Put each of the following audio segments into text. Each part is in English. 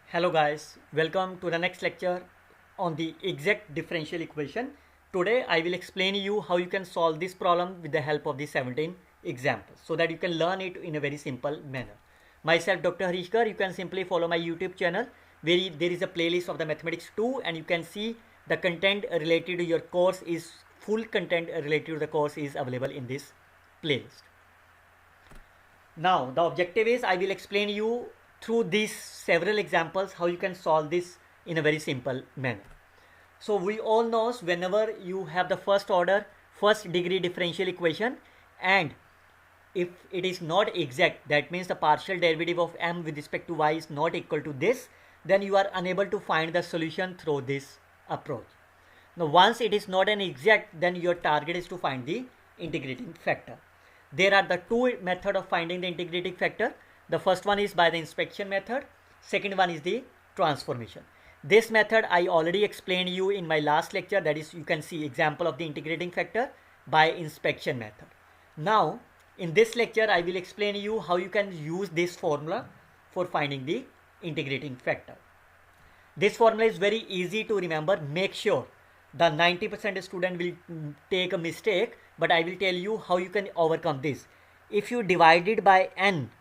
Hello guys, welcome to the next lecture on the exact differential equation. Today I will explain you how you can solve this problem with the help of the 17 examples so that you can learn it in a very simple manner. Myself Dr. Harish Garg, you can simply follow my YouTube channel where there is a playlist of the mathematics 2 and you can see the content related to your course is full content related to the course is available in this playlist. Now the objective is I will explain you through these several examples how you can solve this in a very simple manner. So we all know whenever you have the first order first degree differential equation and if it is not exact, that means the partial derivative of m with respect to y is not equal to this, then you are unable to find the solution through this approach. Now once it is not an exact, then your target is to find the integrating factor. There are the two methods of finding the integrating factor. The first one is by the inspection method. Second one is the transformation. This method I already explained you in my last lecture. That is, you can see example of the integrating factor by inspection method. Now in this lecture I will explain you how you can use this formula for finding the integrating factor. This formula is very easy to remember. Make sure the 90% student will take a mistake, but I will tell you how you can overcome this. If you divide it by n,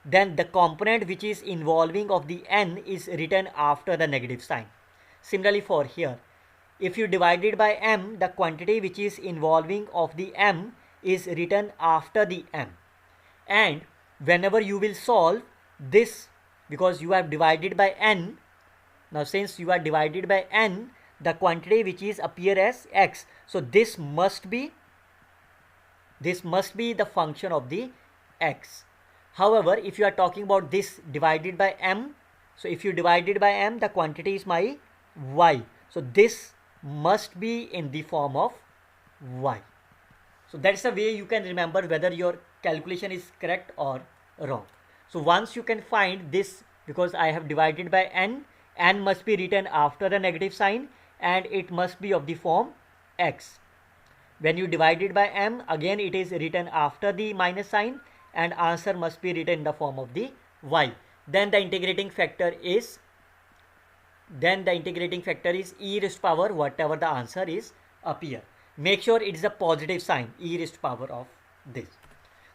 then the component which is involving of the n is written after the negative sign. Similarly for here, if you divide it by m, the quantity which is involving of the m is written after the m. And whenever you will solve this, because you have divided by n, now since you are divided by n, the quantity which is appear as x, so this must be the function of the x. However, if you are talking about this divided by m, so if you divide it by m, the quantity is my y, so this must be in the form of y. So that's the way you can remember whether your calculation is correct or wrong. So once you can find this, because I have divided by n must be written after the negative sign and it must be of the form x. When you divide it by m, again it is written after the minus sign and answer must be written in the form of the y. Then the integrating factor is e raised to power whatever the answer is appear. Make sure it is a positive sign, e raised to power of this.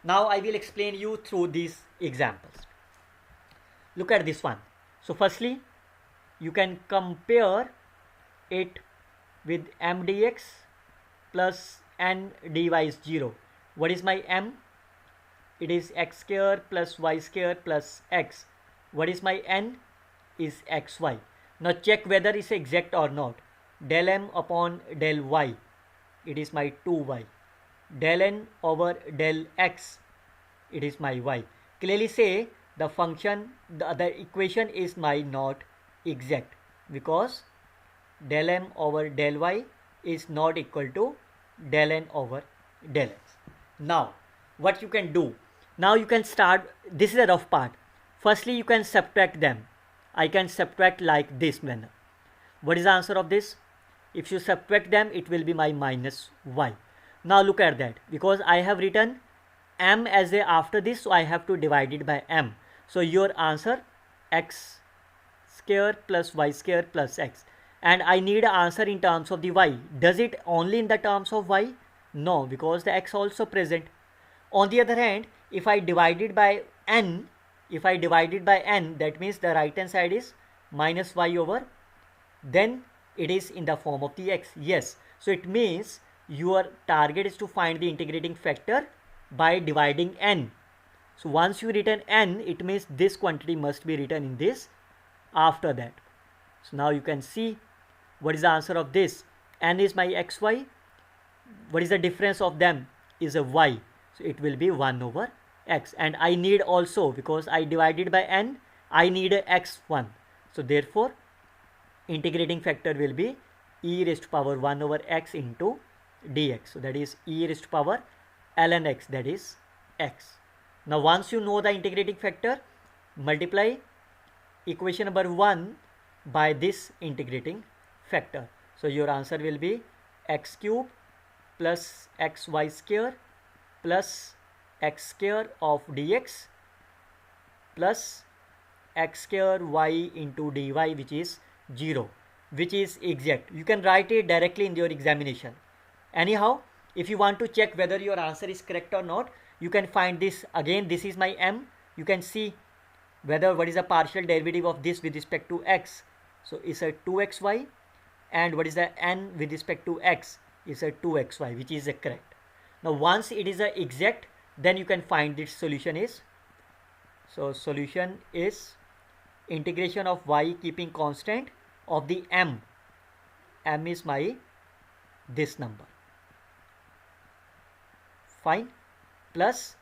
Now I will explain you through these examples. Look at this one. So firstly, you can compare it with m dx plus n dy is 0. What is my m? It is x square plus y square plus x. What is my n? Is xy. Now check whether it's exact or not. Del m upon del y, it is my 2y. Del n over del x, it is my y. Clearly say the function, the equation is my not exact because del m over del y is not equal to del n over del x. Now what you can do, now you can start, this is a rough part. Firstly you can subtract them. I can subtract like this manner. What is the answer of this? If you subtract them, it will be my minus y. Now look at that, because I have written m as a after this, so I have to divide it by m. So your answer x square plus y square plus x, and I need an answer in terms of the y. Does it only in the terms of y? No, because the x also present. On the other hand, if I divide it by n, that means the right hand side is minus y over, then it is in the form of the x. Yes, so it means your target is to find the integrating factor by dividing n. So once you written n, it means this quantity must be written in this after that. So now you can see what is the answer of this. N is my xy. What is the difference of them? Is a y. So it will be 1 over x. And I need also, because I divided by n, I need a x1. So therefore integrating factor will be e raised to power 1 over x into dx. So that is e raised to power ln x, that is x. Now once you know the integrating factor, multiply equation number 1 by this integrating factor. So your answer will be x cube plus xy square plus x square of dx plus x square y into dy, which is 0, which is exact. You can write it directly in your examination. Anyhow, if you want to check whether your answer is correct or not, you can find this again. This is my m. You can see whether what is the partial derivative of this with respect to x. So it's a 2xy, and what is the n with respect to x is a 2xy, which is correct. Now once it is a exact, then you can find its solution is, so solution is integration of y keeping constant of the m is my this number, fine, plus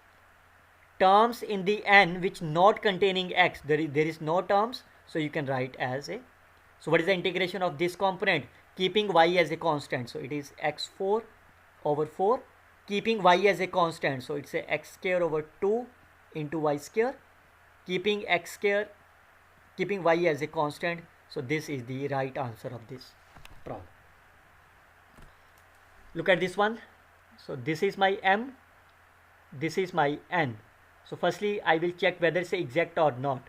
terms in the n which not containing x, there is no terms, so you can write as a, so what is the integration of this component keeping y as a constant, so it is x4 over 4 keeping y as a constant, so it's a x square over 2 into y square keeping x square keeping y as a constant. So this is the right answer of this problem. Look at this one. So this is my m, this is my n. So firstly I will check whether it's exact or not.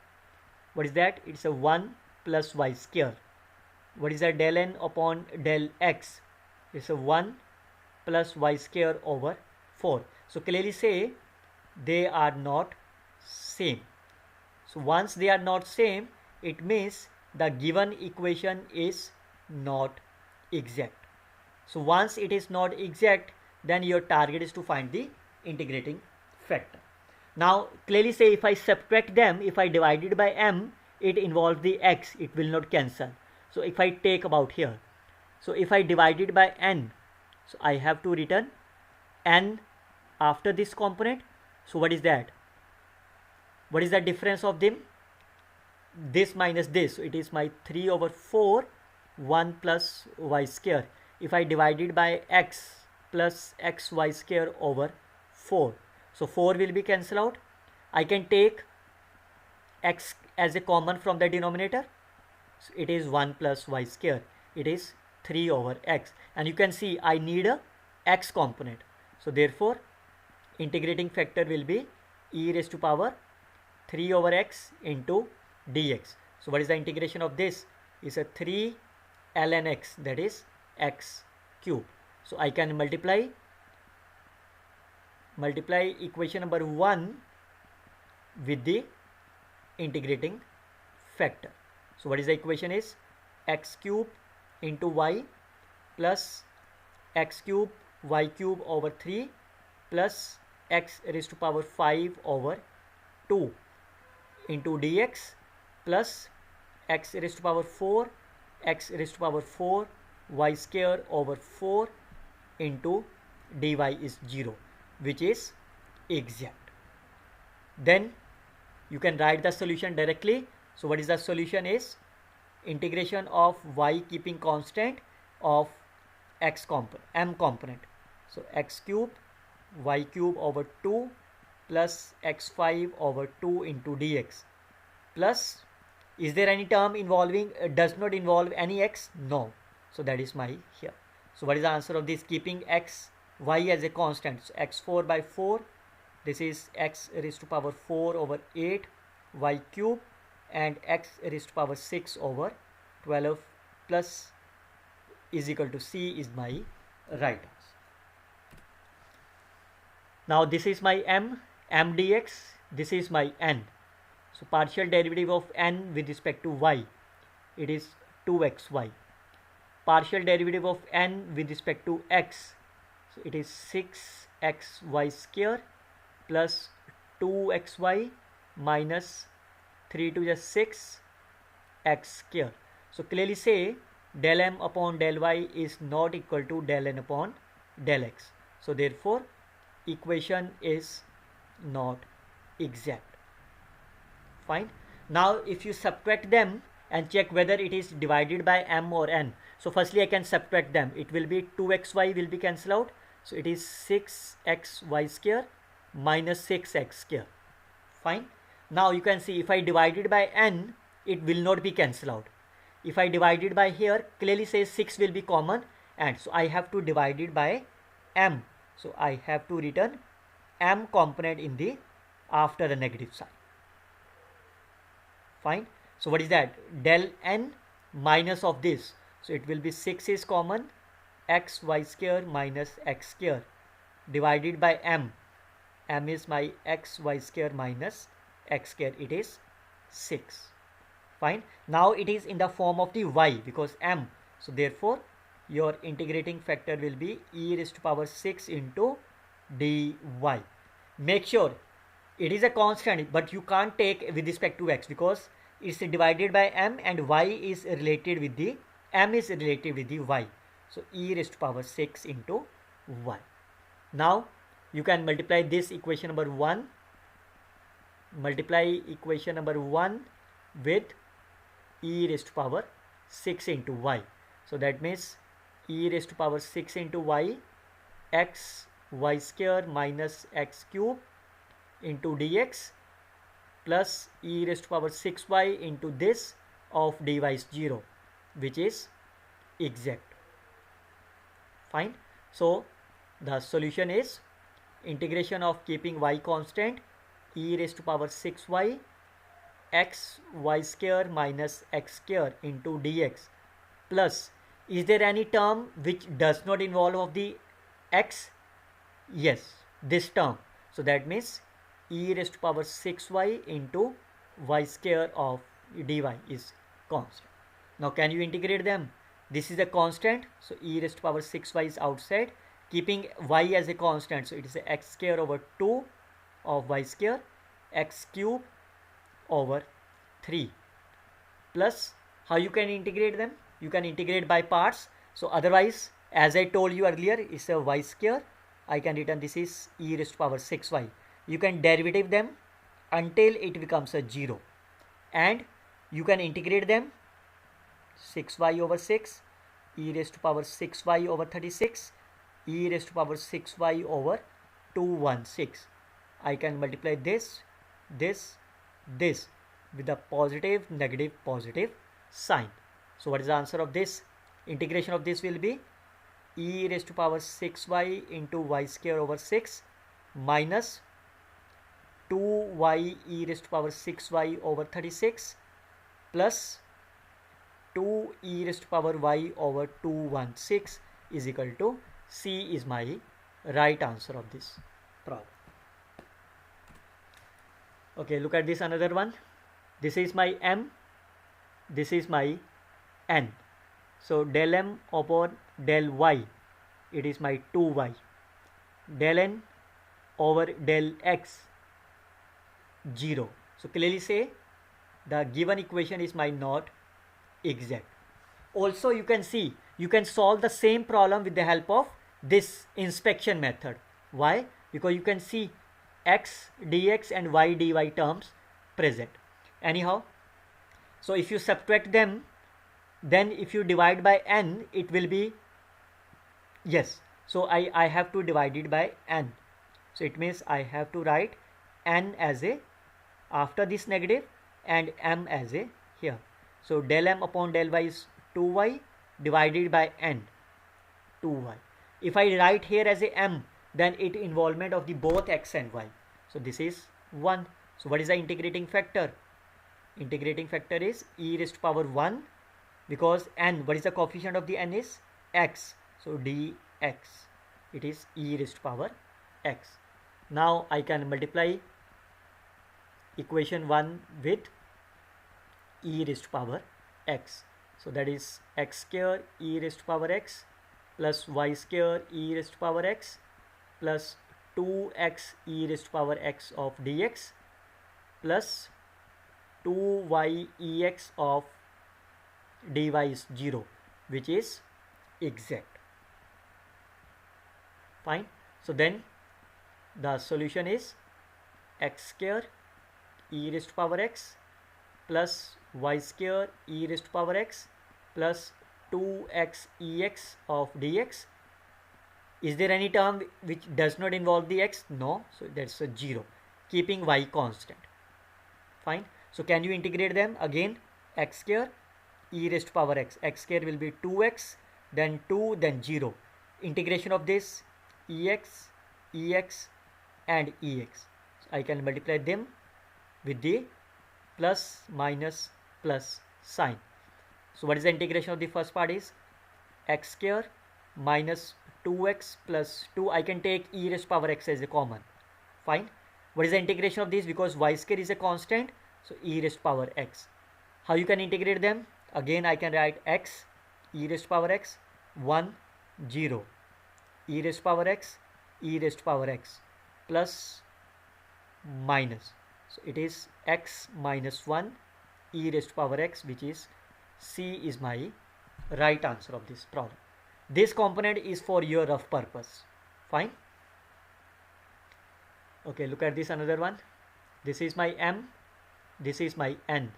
What is that? It's a 1 plus y square. What is that? Del n upon del x. It's a 1 plus y square over 4. So clearly say they are not same. So once they are not same, it means the given equation is not exact. So once it is not exact, then your target is to find the integrating factor. Now clearly say if I subtract them, if I divide it by m, it involves the x, it will not cancel. So if I take about here, so if I divide it by n, so I have to return n after this component. So what is that? What is the difference of them? This minus this, so it is my 3 over 4 1 plus y square. If I divide it by x plus xy square over 4, so 4 will be cancelled out. I can take x as a common from the denominator, so it is 1 plus y square, it is 3 over x, and you can see I need a x component, so therefore integrating factor will be e raised to power 3 over x into dx. So what is the integration of this? Is a 3 ln x, that is x cube. So I can multiply equation number 1 with the integrating factor. So what is the equation is? X cube into y plus x cube y cube over 3 plus x raised to power 5 over 2 into dx plus x raised to power 4 x raised to power 4 y square over 4 into dy is 0, which is exact. Then you can write the solution directly. So what is the solution is? Integration of y keeping constant of x component, m component. So x cube y cube over 2 plus x5 over 2 into dx plus, is there any term involving does not involve any x? No. So that is my here. So what is the answer of this? Keeping x y as a constant, so x4 by 4, this is x raised to power 4 over 8 y cube, and x raised to power 6 over 12 plus is equal to c is my right answer. Now this is my m dx, this is my n. So partial derivative of n with respect to y, it is 2xy. Partial derivative of n with respect to x, so it is 6xy square plus 2xy minus 3 to the 6 x square. So clearly say del m upon del y is not equal to del n upon del x. So therefore equation is not exact. Fine. Now if you subtract them and check whether it is divided by m or n. So firstly I can subtract them. It will be 2xy will be cancelled out. So it is 6xy square minus 6x square. Fine. Now you can see if I divide it by n, it will not be cancelled out. If I divide it by here, clearly says 6 will be common, and so I have to divide it by m. So I have to return m component in the after the negative sign. Fine. So what is that? Del n minus of this. So it will be 6 is common, x y square minus x square divided by m. M is my x y square minus x square. It is 6. Fine. Now it is in the form of the y because m. So therefore your integrating factor will be e raised to power 6 into dy. Make sure it is a constant, but you can't take with respect to x because it's divided by m and y is related with the m is related with the y. So e raised to power 6 into y. Now you can multiply this equation number 1. Multiply equation number 1 with e raised to power 6 into y. So that means e raised to power 6 into y, x y square minus x cube into dx plus e raised to power 6y into this of dy is 0, which is exact. Fine. So the solution is integration of keeping y constant, e raised to power 6y, x y square minus x square into dx plus, is there any term which does not involve of the x? Yes, this term. So that means e raised to power 6y into y square of dy is constant. Now can you integrate them? This is a constant, so e raised to power 6y is outside, keeping y as a constant, so it is a x square over 2 of y square, x cube over 3 plus, how you can integrate them? You can integrate by parts. So otherwise, as I told you earlier, it's a y square. I can written this is e raised to power 6y. You can derivative them until it becomes a 0, and you can integrate them 6y over 6, e raised to power 6y over 36, e raised to power 6y over 216. I can multiply this with the positive, negative, positive sign. So what is the answer of this? Integration of this will be e raised to power 6y into y square over 6 minus 2y e raised to power 6y over 36 plus 2 e raised to power y over 216 is equal to C is my right answer of this problem. Okay, look at this another one. This is my m, this is my n. So del m upon del y, it is my 2y. Del n over del x, 0. So clearly say the given equation is my not exact. Also you can see, you can solve the same problem with the help of this inspection method. Why? Because you can see x dx and y dy terms present. Anyhow, so if you subtract them, then if you divide by n, it will be, yes, so I have to divide it by n. So it means I have to write n as a after this negative and m as a here. So del m upon del y is 2y divided by n, 2y. If I write here as a m, then it involvement of the both x and y. So this is 1. So what is the integrating factor? Integrating factor is e raised to power 1, because n, what is the coefficient of the n is x. So dx, it is e raised to power x. Now I can multiply equation 1 with e raised to power x. So that is x square e raised to power x plus y square e raised to power x plus 2x e raised to power x of dx plus 2y ex of dy is 0, which is exact. Fine. So then the solution is x square e raised to power x plus y square e raised to power x plus 2x ex of dx. Is there any term which does not involve the x? No. So that's a 0, keeping y constant. Fine. So can you integrate them? Again, x square e raised to power x. X square will be 2x, then 2, then 0. Integration of this ex, ex and ex. So I can multiply them with the plus minus plus sine. So what is the integration of the first part is x square minus 2x plus 2. I can take e raised power x as a common. Fine. What is the integration of this? Because y square is a constant, so e raised power x. How you can integrate them? Again I can write x e raised power x 1 0 e raised power x e raised power x plus minus. So it is x minus 1 e raised power x, which is C is my right answer of this problem. This component is for your rough purpose. Fine. Okay, look at this another one. This is my m, this is my n.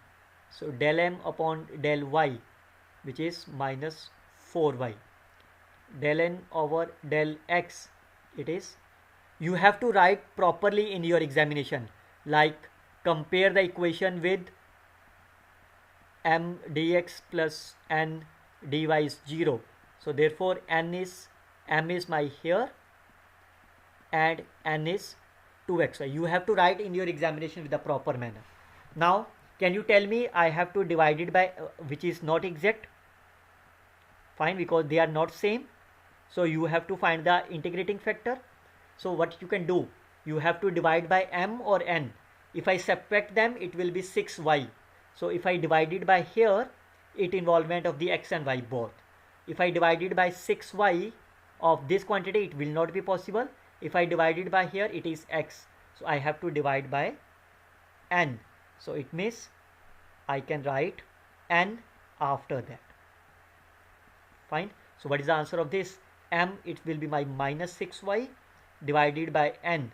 So del m upon del y, which is minus 4y. Del n over del x, it is, you have to write properly in your examination, like compare the equation with m dx plus n dy is 0. So therefore m is my here and n is 2xy. You have to write in your examination with the proper manner. Now can you tell me I have to divide it by which is not exact? Fine, because they are not same. So you have to find the integrating factor. So what you can do, you have to divide by m or n. If I subtract them, it will be 6y. So if I divide it by here, it involvement of the x and y both. If I divide it by 6y of this quantity, it will not be possible. If I divide it by here, it is x. So I have to divide by n. So it means I can write n after that. Fine. So what is the answer of this? M, it will be my minus 6y divided by n,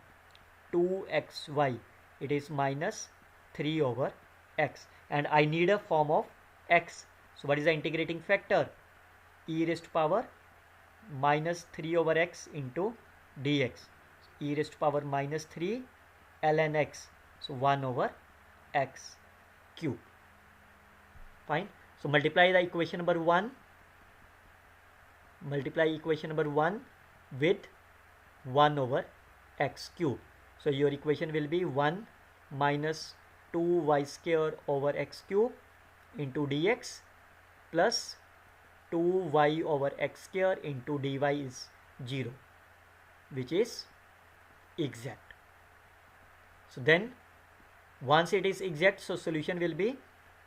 2xy. It is minus 3 over x. And I need a form of x. So what is the integrating factor? E raised to power minus 3 over x into dx. So e raised to power minus 3 ln x. So 1 over x cube. Fine. So multiply the equation number 1. Multiply equation number 1 with 1 over x cube. So your equation will be 1 minus 2y square over x cube into dx plus 2y over x square into dy is 0, which is exact. So then once it is exact, so solution will be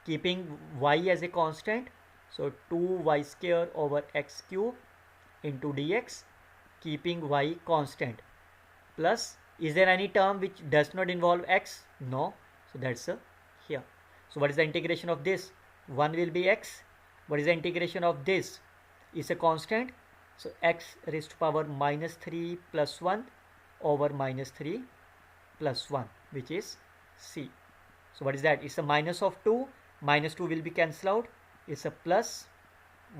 keeping y as a constant. So 2y square over x cube into dx, keeping y constant, plus is there any term which does not involve x? No. So that's here. So what is the integration of this? 1 will be x. What is the integration of this? Is a constant. So x raised to power minus 3 plus 1 over minus 3 plus 1, which is c. So what is that? It's a minus of 2. Minus 2 will be cancelled out. It's a plus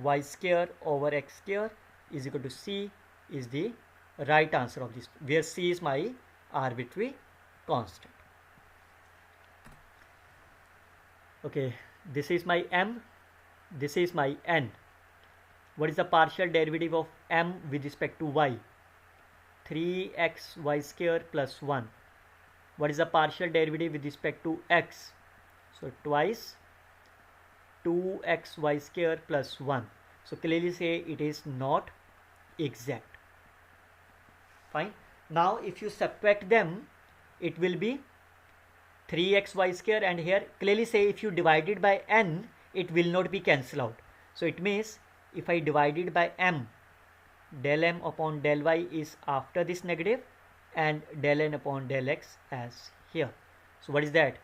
y square over x square is equal to c is the right answer of this, where c is my arbitrary constant. Okay, this is my m, this is my n. What is the partial derivative of m with respect to y? 3xy square plus 1. What is the partial derivative with respect to x? So twice 2xy square plus 1. So clearly say it is not exact. Fine. Now if you subtract them, it will be 3xy square, and here clearly say if you divide it by n, it will not be cancelled out. So it means if I divide it by m, del m upon del y is after this negative and del n upon del x as here. So what is that?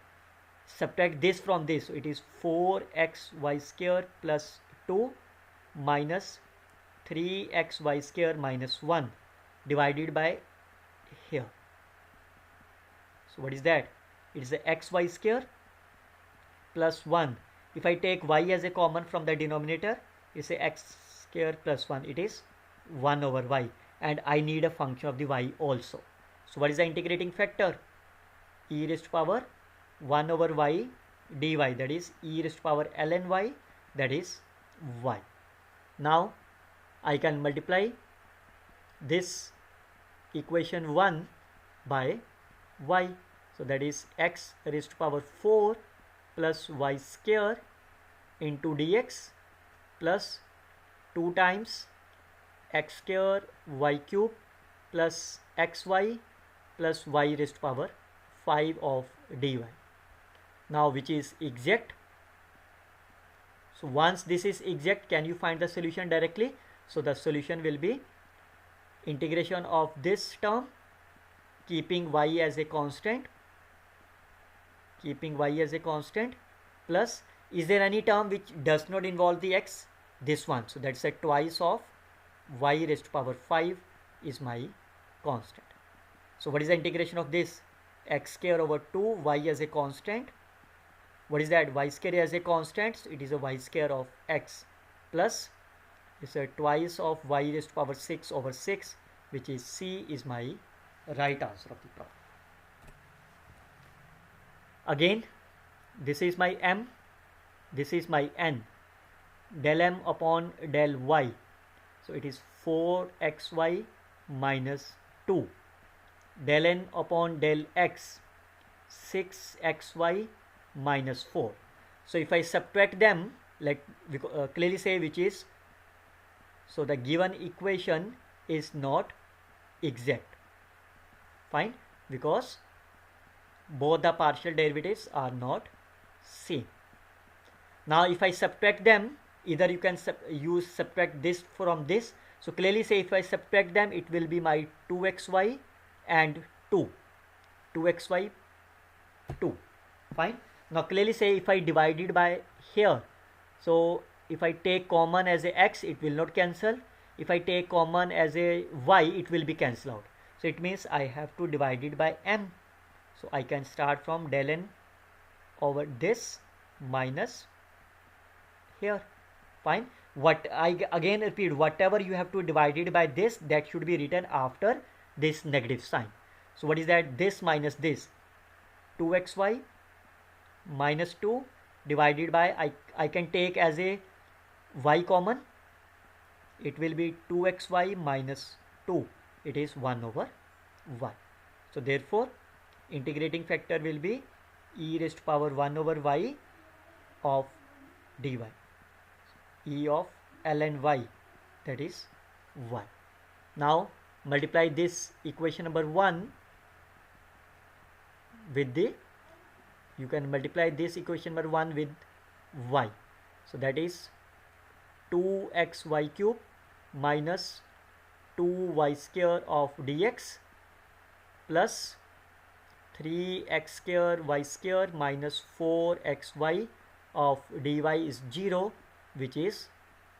Subtract this from this. So it is 4xy square plus 2 minus 3xy square minus 1 divided by here. So what is that? It is the xy square plus 1. If I take y as a common from the denominator, it's a x square plus 1. It is 1 over y, and I need a function of the y also. So what is the integrating factor? E raised to power 1 over y dy, that is e raised to power ln y, that is y. Now I can multiply this equation 1 by y. So that is x raised to power 4 plus y square into dx plus 2 times x square y cube plus xy plus y raised to power 5 of dy. Now which is exact? So once this is exact, can you find the solution directly? So the solution will be integration of this term, keeping y as a constant, plus is there any term which does not involve the x? This one. So that's a twice of y raised to power 5 is my constant. So what is the integration of this? X square over 2, y as a constant. What is that? Y square as a constant. So it is a y square of x plus it's a twice of y raised to power 6 over 6, which is C is my right answer of the problem. Again, this is my m, this is my n, del m upon del y. So it is 4xy minus 2, del n upon del x, 6xy minus 4. So if I subtract them, let clearly say which is, so the given equation is not exact. Fine, because both the partial derivatives are not same. Now if I subtract them, either you can use subtract this from this. So clearly say if I subtract them, it will be my 2xy and 2xy 2. Fine. Now clearly say if I divide it by here, so if I take common as a x, it will not cancel. If I take common as a y, it will be cancelled out. So it means I have to divide it by m. So I can start from del n over this minus here. Fine. What I again repeat, whatever you have to divide it by this, that should be written after this negative sign. So what is that? This minus this, 2xy minus 2 divided by, I can take as a y common, it will be 2xy minus 2, it is 1 over y. So therefore integrating factor will be e raised to power 1 over y of dy, e of ln y, that is y. Now multiply this equation number 1 with the, you can multiply this equation number 1 with y. So that is 2xy cube minus 2y square of dx plus 3x square y square minus 4xy of dy is 0, which is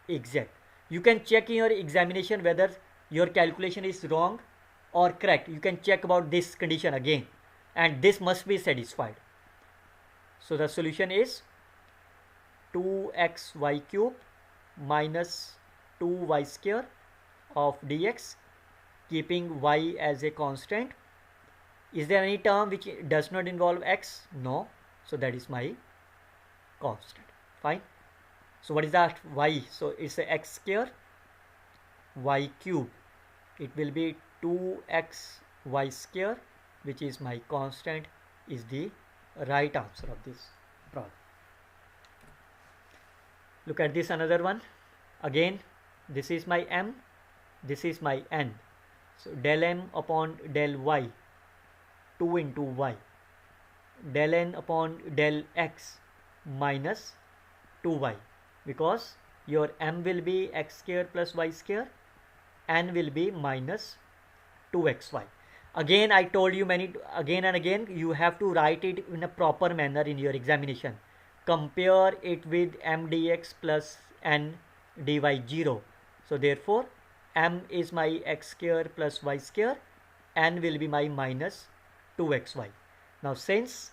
exact. You can check in your examination whether your calculation is wrong or correct. You can check about this condition again, and this must be satisfied. So the solution is 2xy cube minus 2y square of dx, keeping y as a constant. Is there any term which does not involve x? No. So that is my constant. Fine. So what is that? Y. So it's a x square y cube. It will be 2xy square, which is my constant, is the right answer of this problem. Look at this another one. Again, this is my m, this is my n. So del m upon del y, 2 into y, del n upon del x minus 2y, because your m will be x square plus y square, n will be minus 2xy. Again, I told you again and again, you have to write it in a proper manner in your examination. Compare it with m dx plus n dy 0. So therefore m is my x square plus y square, n will be my minus 2xy. Now since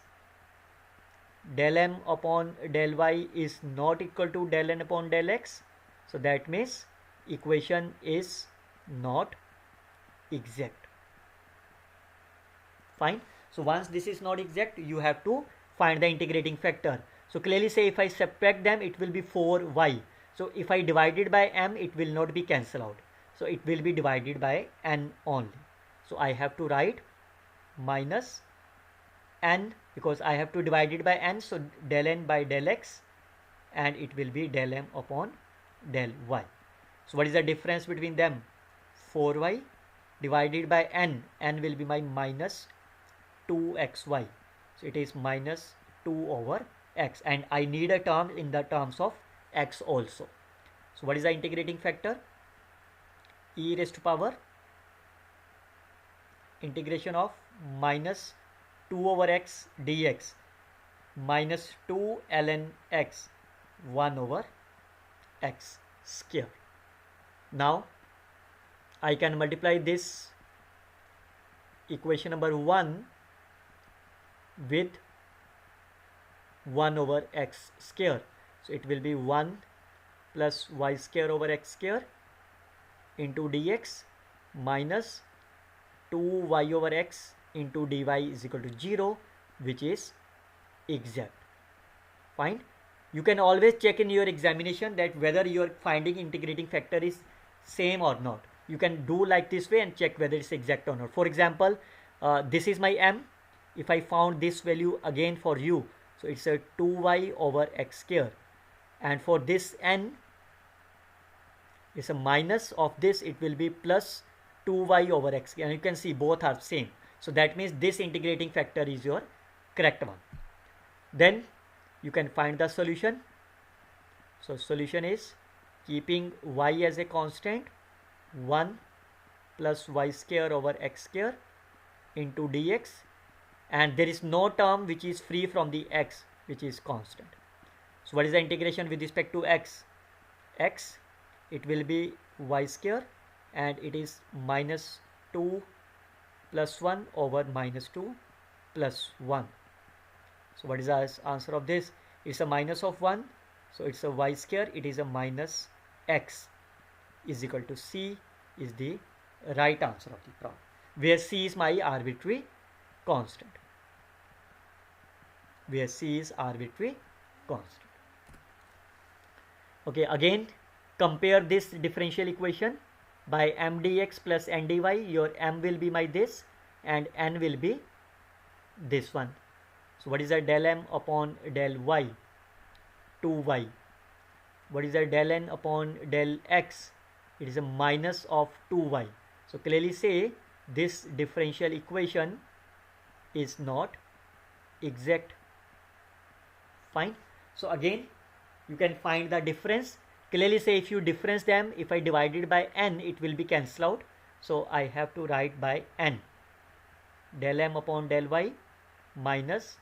del m upon del y is not equal to del n upon del x, so that means equation is not exact. Fine. So once this is not exact, you have to find the integrating factor. So clearly say if I subtract them, it will be 4y. So if I divide it by m, it will not be cancelled out. So it will be divided by n only. So I have to write minus n because I have to divide it by n, so del n by del x, and it will be del m upon del y. So what is the difference between them? 4y divided by n, n will be my minus 2xy, so it is minus 2 over x, and I need a term in the terms of x also. So what is the integrating factor? E raised to power integration of minus 2 over x dx minus 2 ln x 1 over x square. Now I can multiply this equation number 1 with 1 over x square. So it will be 1 plus y square over x square into dx minus 2y over x into dy is equal to 0, which is exact. Fine. You can always check in your examination that whether your finding integrating factor is same or not. You can do like this way and check whether it's exact or not. For example, this is my m. If I found this value again for you, so it's a 2y over x square, and for this n is a minus of this, it will be plus 2y over x, and you can see both are same. So that means this integrating factor is your correct one. Then you can find the solution. So solution is keeping y as a constant, 1 plus y square over x square into dx, and there is no term which is free from the x, which is constant. So what is the integration with respect to x? X, it will be y square, and it is minus 2 plus 1 over minus 2 plus 1. So what is the answer of this? It's a minus of 1, so it's a y square, it is a minus x is equal to c is the right answer of the problem, where c is my arbitrary constant. Where c is arbitrary constant. Okay, again compare this differential equation by m dx plus n dy. Your m will be my this and n will be this one. So what is the del m upon del y? 2y. What is the del n upon del x? It is a minus of 2y. So clearly say this differential equation is not exact. Fine. So again you can find the difference. Clearly say if you difference them, if I divide it by n, it will be cancelled out. So I have to write by n. Del m upon del y minus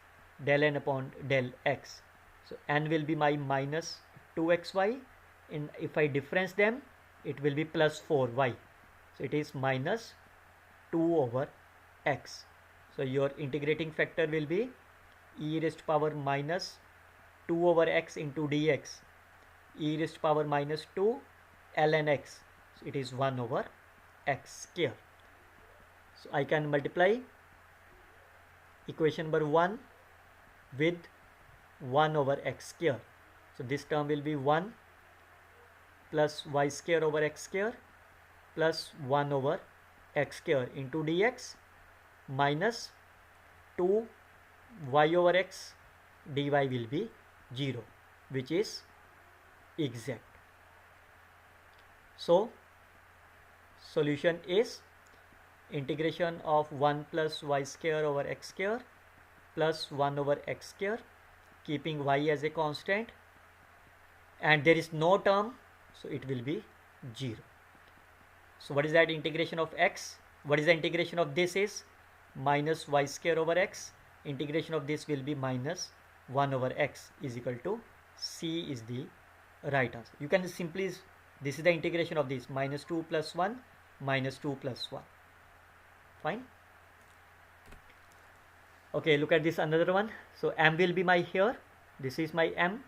del n upon del x. So n will be my minus 2xy. If I difference them, it will be plus 4y. So it is minus 2 over x. So your integrating factor will be e raised to power minus 2 over x into dx, e raised to power minus 2 ln x. So it is 1 over x square. So I can multiply equation number 1 with 1 over x square. So this term will be 1 plus y square over x square plus 1 over x square into dx minus 2 y over x dy will be 0, which is exact. So solution is integration of 1 plus y square over x square plus 1 over x square, keeping y as a constant, and there is no term, so it will be 0. So what is that integration of x? What is the integration of this is minus y square over x. Integration of this will be minus 1 over x is equal to c is the right answer. You can simply, this is the integration of this, minus 2 plus 1 minus 2 plus 1. Fine. Okay, look at this another one. So m will be my here. This is my m.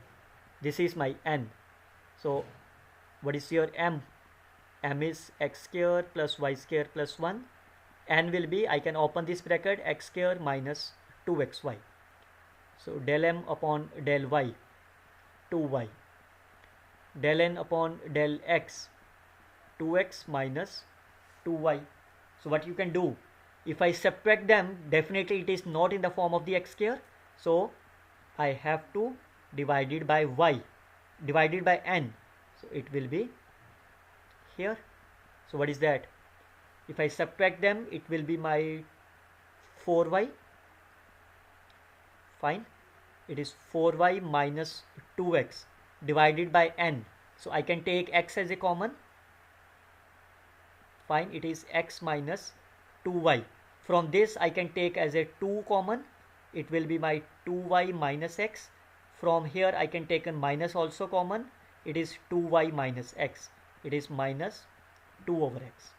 This is my n. So what is your m? M is x square plus y square plus 1. N will be, I can open this bracket, x square minus 2xy. So del m upon del y, 2y. Del n upon del x, 2x minus 2y. So what you can do, if I subtract them, definitely it is not in the form of the x square. So I have to divide it by y, divided by n. So it will be here. So what is that? If I subtract them, it will be my 4y. Fine. It is 4y minus 2x divided by n. So I can take x as a common. Fine. It is x minus 2y. From this I can take as a 2 common. It will be my 2y minus x. From here I can take a minus also common. It is 2y minus x. It is minus 2 over x.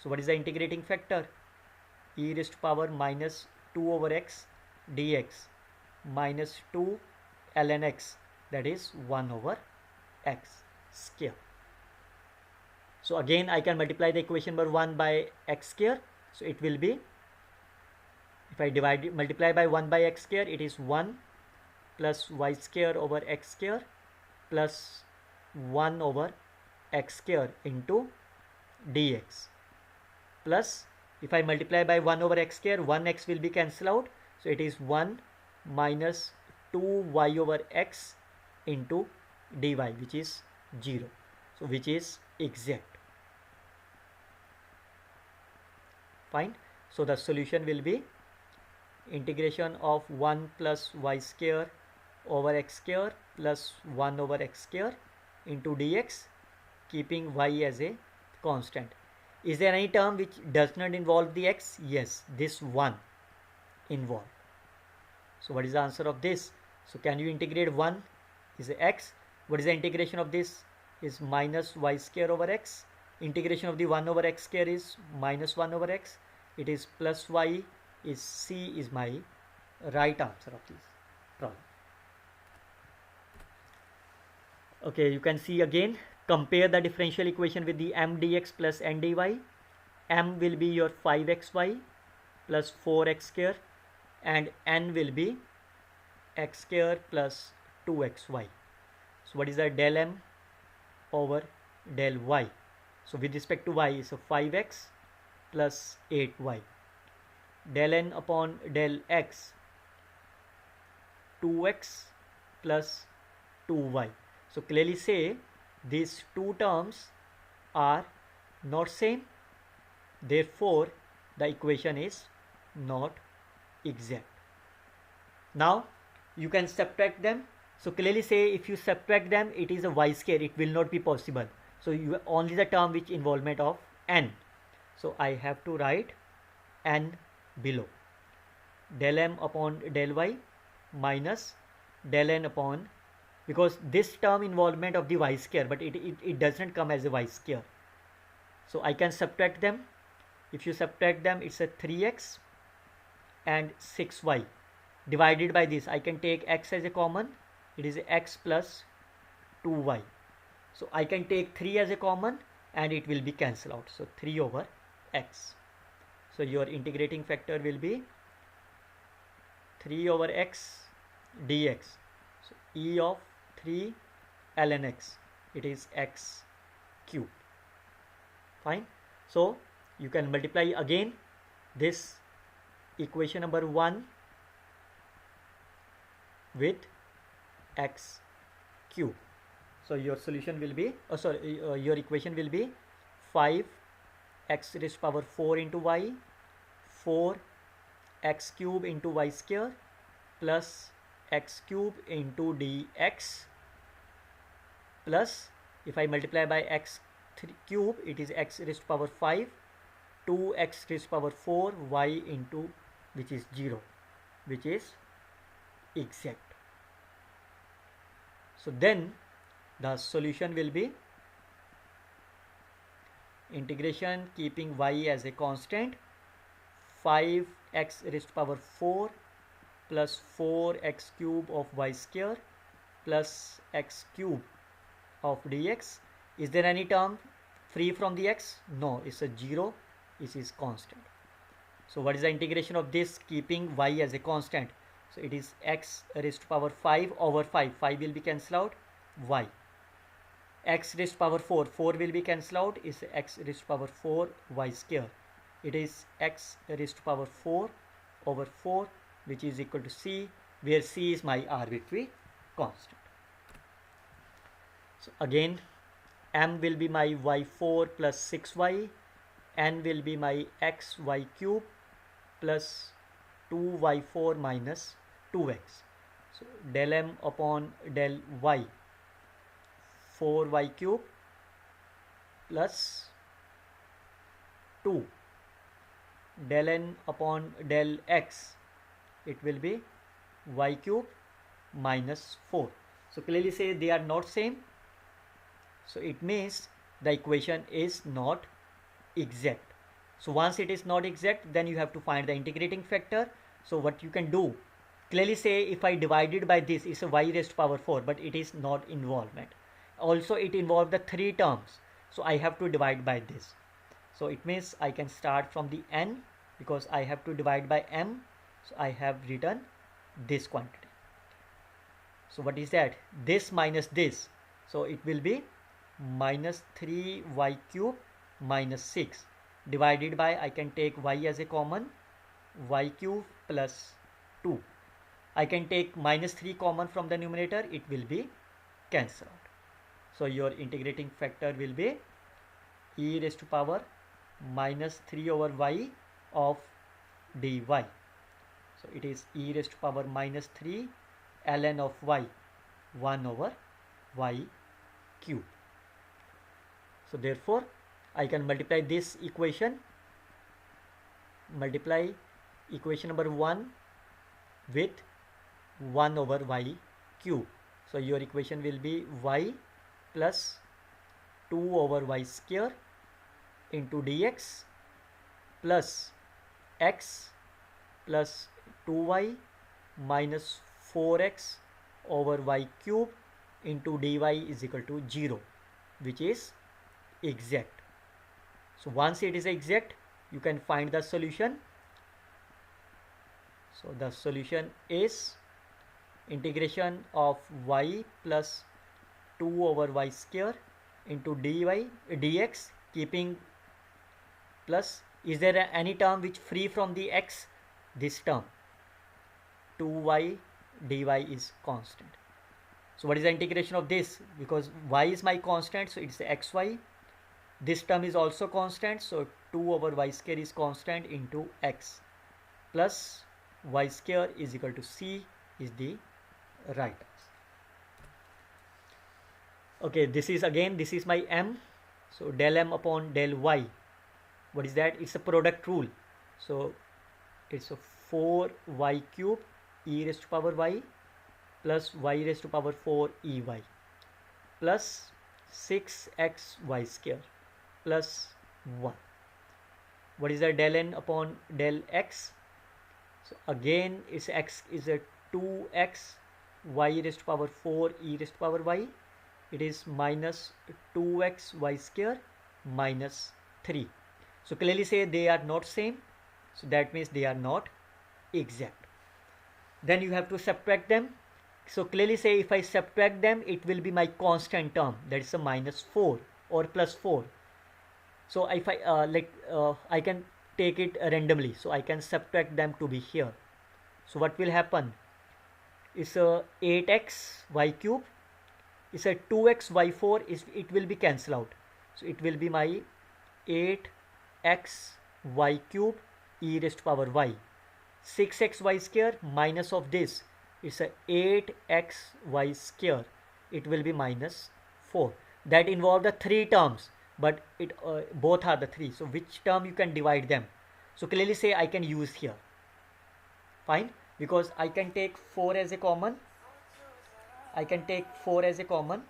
So what is the integrating factor? E raised to power minus 2 over x dx minus 2 ln x, that is 1 over x square. So again I can multiply the equation number 1 by x square. So it will be, if I multiply by 1 by x square, it is 1 plus y square over x square plus 1 over x square into dx, plus if I multiply by 1 over x square, 1x will be cancelled out. So it is 1 minus 2y over x into dy, which is 0. So which is exact. Fine. So the solution will be integration of 1 plus y square over x square plus 1 over x square into dx, keeping y as a constant. Is there any term which does not involve the x? Yes, this one involved. So what is the answer of this? So can you integrate 1 is a x. What is the integration of this? Is minus y square over x. Integration of the 1 over x square is minus 1 over x. It is plus y, is C is my right answer of this problem. Okay, you can see again, compare the differential equation with the m dx plus n dy. M will be your 5xy plus 4x square and n will be x square plus 2xy. So what is the del m over del y? So with respect to y is a 5x plus 8y. Del n upon del x, 2x plus 2y. So clearly say these two terms are not same, therefore the equation is not exact. Now you can subtract them. So clearly say if you subtract them, it is a y square, it will not be possible. So you only the term which involvement of n. So I have to write n below. Del m upon del y minus del n upon, because this term involvement of the y square, but it doesn't come as a y square. So I can subtract them. If you subtract them, it's a 3x and 6y. Divided by this, I can take x as a common. It is x plus 2y. So I can take 3 as a common and it will be cancelled out. So 3 over x. So your integrating factor will be 3 over x dx. So e of 3 ln x, it is x cube. Fine. So you can multiply again this equation number 1 with x cube. So your solution will be, your equation will be 5 x raised to power 4 into y, 4 x cube into y square plus x cube into dx, plus if I multiply by x cube, it is x raised to power 5, 2x raised to power 4 y into, which is 0, which is exact. So then the solution will be integration keeping y as a constant, 5x raised to power 4 plus 4x cube of y square plus x cube of dx. Is there any term free from the x? No, it's a 0, this is constant. So what is the integration of this keeping y as a constant? So it is x raised to power 5 over 5, 5 will be cancelled out, y. X raised to power 4, 4 will be cancelled out, is x raised to power 4 y square. It is x raised to power 4 over 4, which is equal to c, where c is my arbitrary constant. So again, m will be my y4 plus 6y, n will be my xy cube plus 2y4 minus 2x. So del m upon del y, 4y cube plus 2 del n upon del x, it will be y cube minus 4. So clearly say they are not same. So it means the equation is not exact. So once it is not exact, then you have to find the integrating factor. So what you can do, clearly say if I divided by this, it's a y raised to power 4, but it is not involvement. Also it involved the 3 terms. So I have to divide by this. So it means I can start from the n because I have to divide by m. So I have written this quantity. So what is that? This minus this. So it will be minus 3y cube minus 6 divided by, I can take y as a common, y cube plus 2. I can take minus 3 common from the numerator, it will be cancelled out. So your integrating factor will be e raised to power minus 3 over y of dy. So it is e raised to power minus 3 ln of y, 1 over y cube. So therefore I can multiply this equation, multiply equation number 1 with 1 over y cube. So your equation will be y plus 2 over y square into dx plus x plus 2y minus 4x over y cube into dy is equal to 0, which is exact. So once it is exact, you can find the solution. So the solution is integration of y plus 2 over y square into dy dx, keeping plus, is there any term which free from the x? This term 2y dy is constant. So what is the integration of this? Because y is my constant, so it's xy. This term is also constant, so 2 over y square is constant into x plus y square is equal to c is the right answer. Okay, this is my m. So del m upon del y, what is that? It's a product rule. So it's a 4y cube e raised to power y plus y raised to power 4 ey plus 6xy square plus 1. What is the del n upon del x? So again it's x is a 2x y raised to power 4 e raised to power y. It is minus 2x y square minus 3. So clearly say they are not same. So that means they are not exact. Then you have to subtract them. So clearly say if I subtract them, it will be my constant term, that is a minus 4 or plus 4. So if I I can take it randomly, so I can subtract them to be here. So what will happen? It's a 8x y cube, it's a 2x y4, it will be cancelled out. So it will be my 8x y cube e raised to power y. 6x y square minus of this, it's a 8x y square, it will be minus 4. That involve the 3 terms, but it both are the 3. So which term you can divide them? So clearly say I can use here. Fine, because I can take 4 as a common. I can take 4 as a common.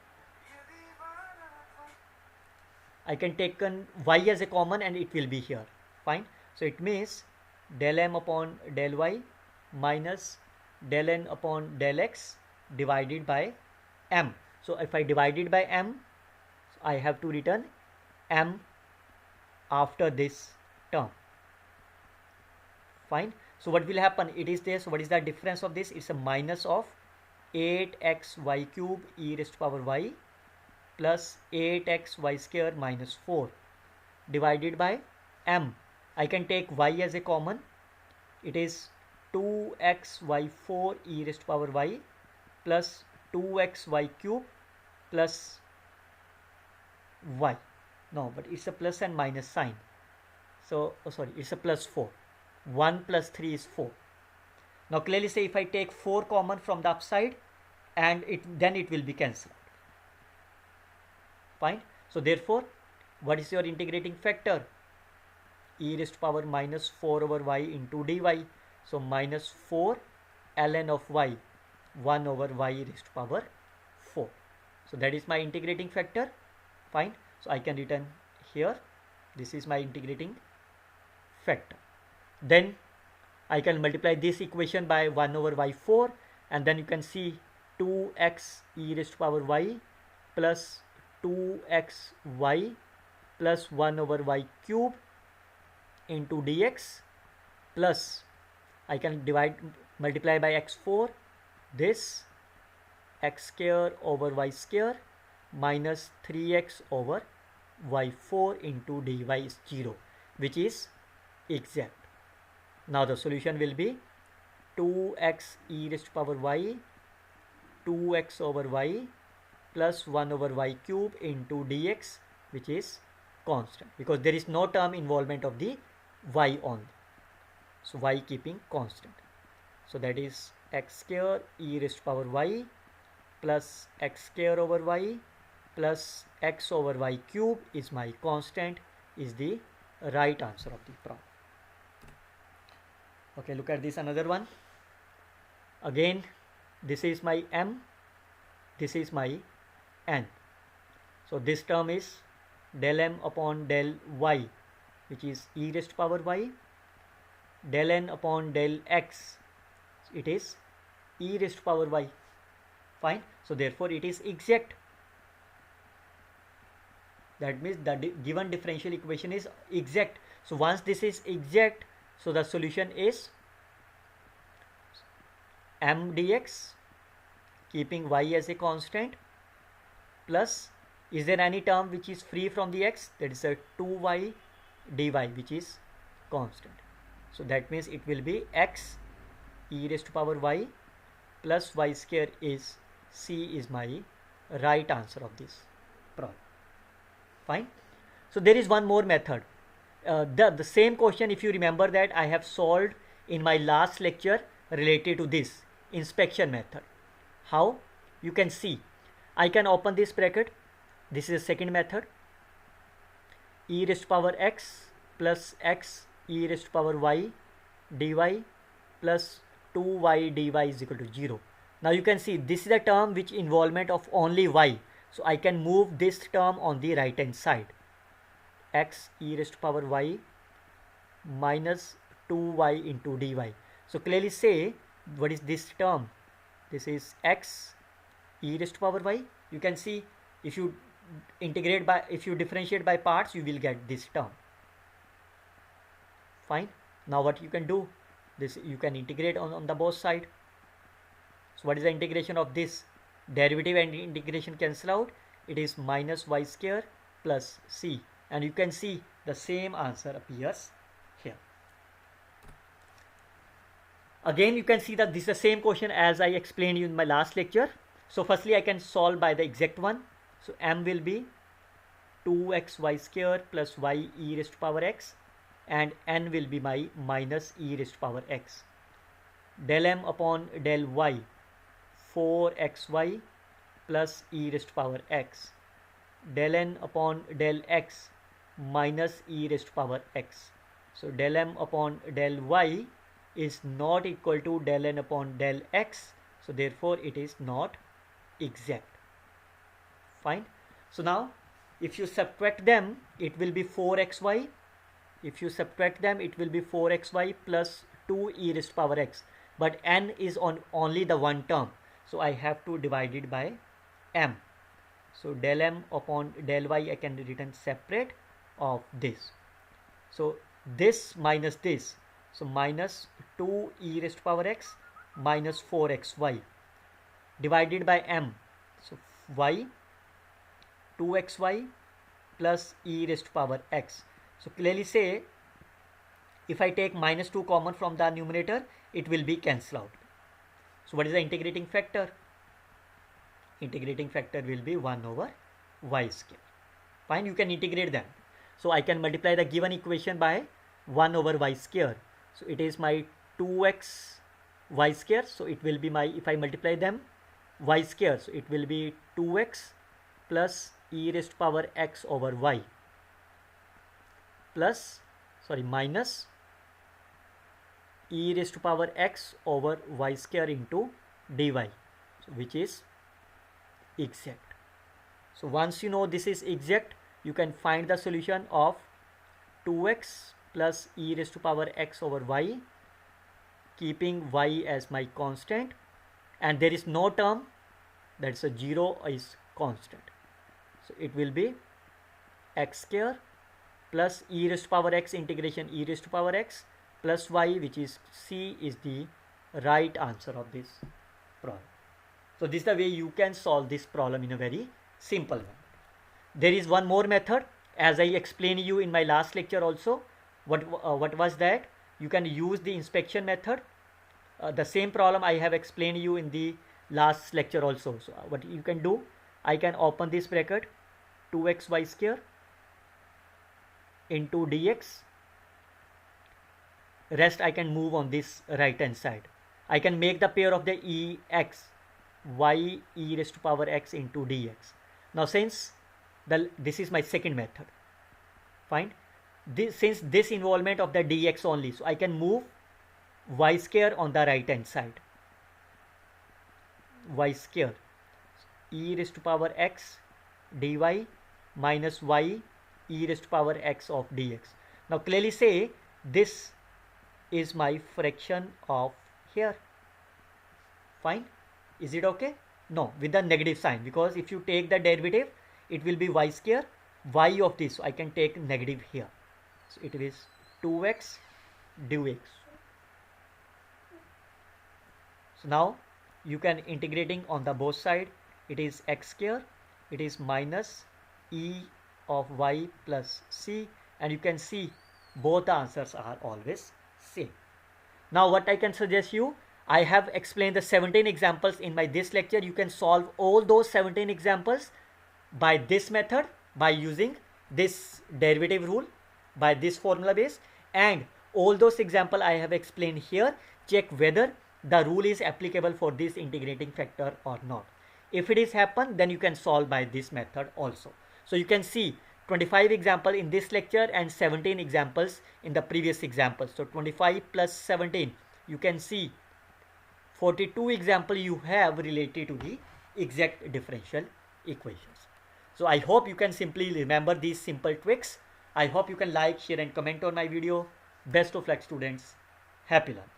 I can take y as a common and it will be here. Fine. So it means del m upon del y minus del n upon del x divided by m. So if I divide it by m, I have to return m after this term. Fine. So what will happen? It is there. So what is the difference of this? It's a minus of 8xy cube e raised to power y plus 8xy square minus 4 divided by m. I can take y as a common. It is 2xy4 e raised to power y plus 2xy cube plus y. No, but it's a plus and minus sign. So, oh sorry, it's a plus 4. 1 plus 3 is 4. Now clearly say if I take 4 common from the upside, and then it will be cancelled. Fine. So therefore, what is your integrating factor? E raised to power minus 4 over y into dy. So minus 4 ln of y 1 over y raised to power 4. So that is my integrating factor. Fine. So I can written here, this is my integrating factor. Then I can multiply this equation by 1 over y4, and then you can see 2x e raised to power y plus 2xy plus 1 over y cube into dx plus I can multiply by x4, this x square over y square minus 3x over y4 into dy is 0, which is exact. Now the solution will be 2x e raised to power y 2x over y plus 1 over y cube into dx, which is constant, because there is no term involvement of the y only. So y keeping constant. So that is x square e raised to power y plus x square over y plus x over y cube is my constant, is the right answer of the problem. Okay, look at this another one. Again, this is my m, this is my n. So this term is del m upon del y, which is e raised to power y, del n upon del x, it is e raised to power y. Fine. So therefore it is exact. That means the given differential equation is exact. So once this is exact, so the solution is m dx keeping y as a constant plus, is there any term which is free from the x? That is a 2y dy, which is constant. So that means it will be x e raised to power y plus y square is C is my right answer of this problem. Fine. So there is one more method. The same question, if you remember, that I have solved in my last lecture related to this inspection method. How? You can see, I can open this bracket. This is the second method. E raised to power x plus x e raised to power y dy plus 2y dy is equal to 0. Now you can see this is a term which involvement of only y. So I can move this term on the right hand side. X e raised to power y minus 2y into dy. So clearly say, what is this term? This is x e raised to power y. You can see, if you differentiate by parts, you will get this term. Fine. Now what you can do, this you can integrate on the both side. So what is the integration of this? Derivative and integration cancel out. It is minus y square plus c, and you can see the same answer appears here. Again, you can see that this is the same question as I explained you in my last lecture. So firstly I can solve by the exact one. So m will be 2xy square plus y e raised to power x, and n will be my minus e raised to power x. Del m upon del y 4xy plus e raised to power x. Del n upon del x minus e raised to power x. So del m upon del y is not equal to del n upon del x. So therefore it is not exact. Fine. So now if you subtract them, it will be 4xy. If you subtract them, it will be 4xy plus 2 e raised to power x. But n is on only the one term. So I have to divide it by m. So del m upon del y I can written separate of this. So this minus this. So minus 2 e raised to power x minus 4xy divided by m. So y 2xy plus e raised to power x. So clearly say, if I take minus 2 common from the numerator, it will be cancelled out. So what is the integrating factor? Integrating factor will be 1 over y square. Fine, you can integrate them. So I can multiply the given equation by 1 over y square. So it is my 2x y square. So it will be my, if I multiply them, y square, so it will be 2x plus e raised to power x over y plus, sorry, minus e raised to power x over y square into dy, so which is exact. So once you know this is exact, you can find the solution of 2x plus e raised to power x over y, keeping y as my constant, and there is no term, that's a 0 is constant. So it will be x square plus e raised to power x integration e raised to power x plus y, which is C is the right answer of this problem. So this is the way you can solve this problem in a very simple way. There is one more method, as I explained you in my last lecture also. What was that? You can use the inspection method. The same problem I have explained you in the last lecture also. So what you can do, I can open this bracket 2xy square into dx. Rest I can move on this right hand side. I can make the pair of the ex y e raised to power x into dx. Now since this is my second method, fine, since this involvement of the dx only, so I can move y square on the right hand side, y square e raised to power x dy minus y e raised to power x of dx. Now clearly say this is my fraction of here. Fine, is it okay? No, with the negative sign, because if you take the derivative, it will be y square, y of this, so I can take negative here. So it is 2x dx. So now you can integrating on the both side, it is x square, it is minus e of y plus c, and you can see both the answers are always same. Now what I can suggest you, I have explained the 17 examples in my this lecture. You can solve all those 17 examples by this method, by using this derivative rule, by this formula base, and all those examples I have explained here, check whether the rule is applicable for this integrating factor or not. If it is happen, then you can solve by this method also. So you can see 25 example in this lecture and 17 examples in the previous example. So 25 plus 17, you can see 42 example you have related to the exact differential equations. So I hope you can simply remember these simple tricks. I hope you can like, share and comment on my video. Best of luck students. Happy learning.